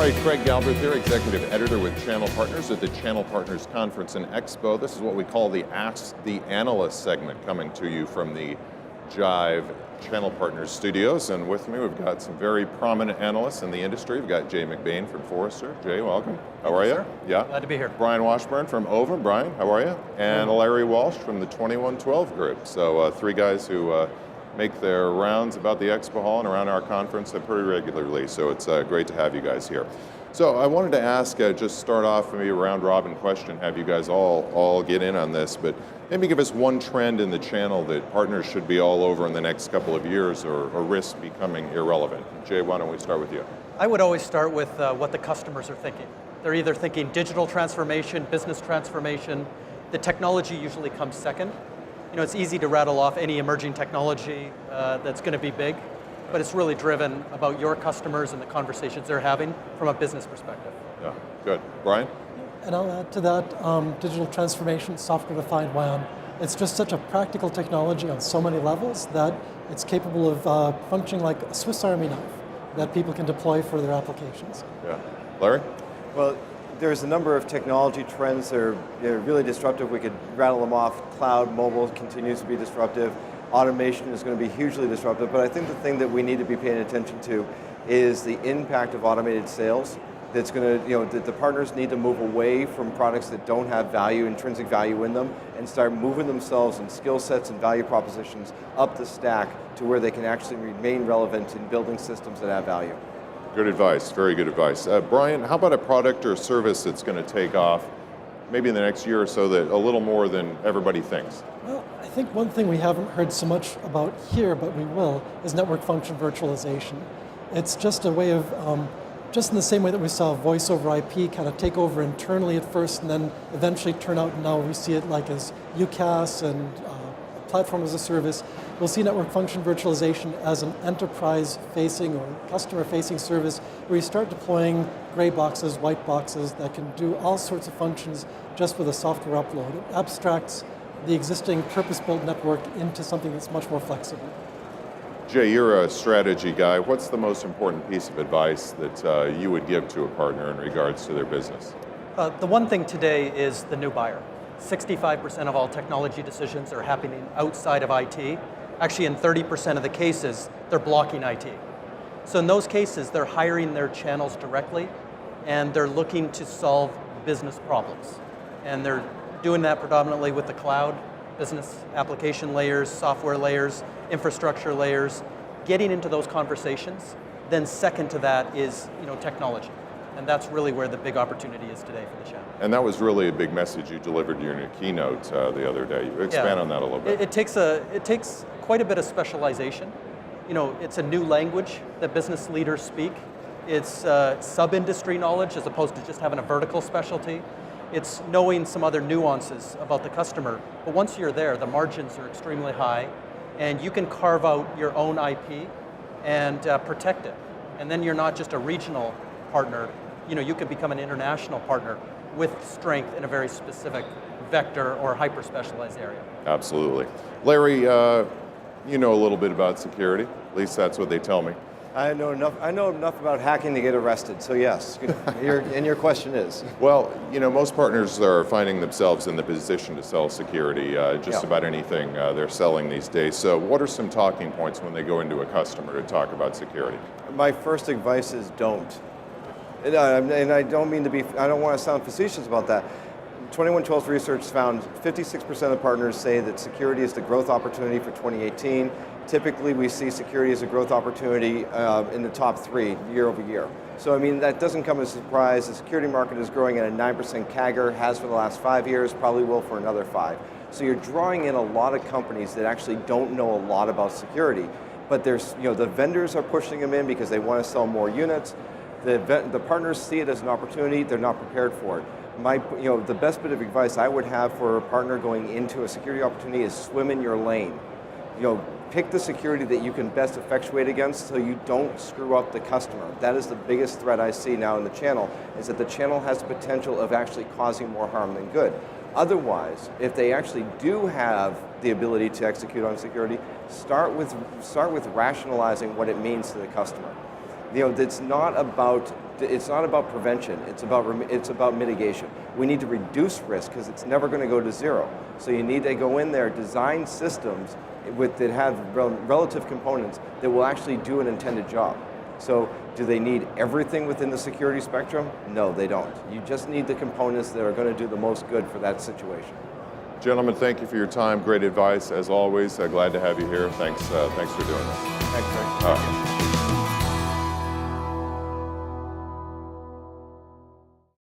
Hi, Craig Galbraith here, Executive Editor with Channel Partners at the Channel Partners Conference Expo. This is what we call the Ask the Analyst segment, coming to you from the Jive Channel Partners studios. And with me, we've got some very prominent analysts in the industry. We've got Jay McBain from Forrester. Jay, welcome. How are you? Sir. Yeah. Glad to be here. Brian Washburn from Ovum. Brian, how are you? And Larry Walsh from the 2112 group. So three guys who make their rounds about the expo hall and around our conference pretty regularly, so it's great to have you guys here. So I wanted to ask, just start off maybe a round robin question, have you guys all get in on this, but maybe give us one trend in the channel that partners should be all over in the next couple of years or risk becoming irrelevant. Jay, why don't we start with you? I would always start with what the customers are thinking. They're either thinking digital transformation, business transformation. The technology usually comes second. You know, it's easy to rattle off any emerging technology that's going to be big, but it's really driven about your customers and the conversations they're having from a business perspective. Yeah, good. Brian? And I'll add to that, digital transformation, software-defined WAN. It's just such a practical technology on so many levels that it's capable of functioning like a Swiss Army knife that people can deploy for their applications. Yeah. Larry? Well, there's a number of technology trends that are really disruptive. We could rattle them off. Cloud, mobile continues to be disruptive. Automation is going to be hugely disruptive, but I think the thing that we need to be paying attention to is the impact of automated sales. That's going to, that the partners need to move away from products that don't have value, intrinsic value in them, and start moving themselves and skill sets and value propositions up the stack to where they can actually remain relevant in building systems that have value. Good advice, very good advice. Brian, how about a product or service that's going to take off maybe in the next year or so that a little more than everybody thinks? Well, I think one thing we haven't heard so much about here, but we will, is network function virtualization. It's just a way of, just in the same way that we saw voice over IP kind of take over internally at first and then eventually turn out, now we see it like as UCaaS and platform as a service. We'll see network function virtualization as an enterprise-facing or customer-facing service where you start deploying gray boxes, white boxes that can do all sorts of functions just with a software upload. It abstracts the existing purpose-built network into something that's much more flexible. Jay, you're a strategy guy. What's the most important piece of advice that you would give to a partner in regards to their business? The one thing today is the new buyer. 65% of all technology decisions are happening outside of IT. Actually, in 30% of the cases, they're blocking IT. So in those cases, they're hiring their channels directly, and they're looking to solve business problems. And they're doing that predominantly with the cloud, business application layers, software layers, infrastructure layers, getting into those conversations. Then second to that is technology. And that's really where the big opportunity is today for the channel. And that was really a big message you delivered during your keynote the other day. Expand on that a little bit. It takes quite a bit of specialization. It's a new language that business leaders speak. It's sub-industry knowledge as opposed to just having a vertical specialty. It's knowing some other nuances about the customer. But once you're there, the margins are extremely high, and you can carve out your own IP and protect it. And then you're not just a regional partner. You can become an international partner with strength in a very specific vector or hyper-specialized area. Absolutely. Larry, you know a little bit about security. At least that's what they tell me. I know enough about hacking to get arrested, so yes. Your question is? Well, most partners are finding themselves in the position to sell security, just about anything they're selling these days. So what are some talking points when they go into a customer to talk about security? My first advice is don't. And I don't mean to be, I don't want to sound facetious about that. 2112's research found 56% of partners say that security is the growth opportunity for 2018. Typically, we see security as a growth opportunity in the top 3 year over year. So I mean, that doesn't come as a surprise. The security market is growing at a 9% CAGR, has for the last 5 years, probably will for another 5. So you're drawing in a lot of companies that actually don't know a lot about security, but there's, the vendors are pushing them in because they want to sell more units. The partners see it as an opportunity, they're not prepared for it. The best bit of advice I would have for a partner going into a security opportunity is swim in your lane. Pick the security that you can best effectuate against so you don't screw up the customer. That is the biggest threat I see now in the channel, is that the channel has the potential of actually causing more harm than good. Otherwise, if they actually do have the ability to execute on security, start with rationalizing what it means to the customer. It's not about prevention. It's about mitigation. We need to reduce risk because it's never going to go to zero. So you need to go in there, design systems that have relative components that will actually do an intended job. So do they need everything within the security spectrum? No, they don't. You just need the components that are going to do the most good for that situation. Gentlemen, thank you for your time. Great advice, as always. Glad to have you here. Thanks for doing this. Thanks, Rick.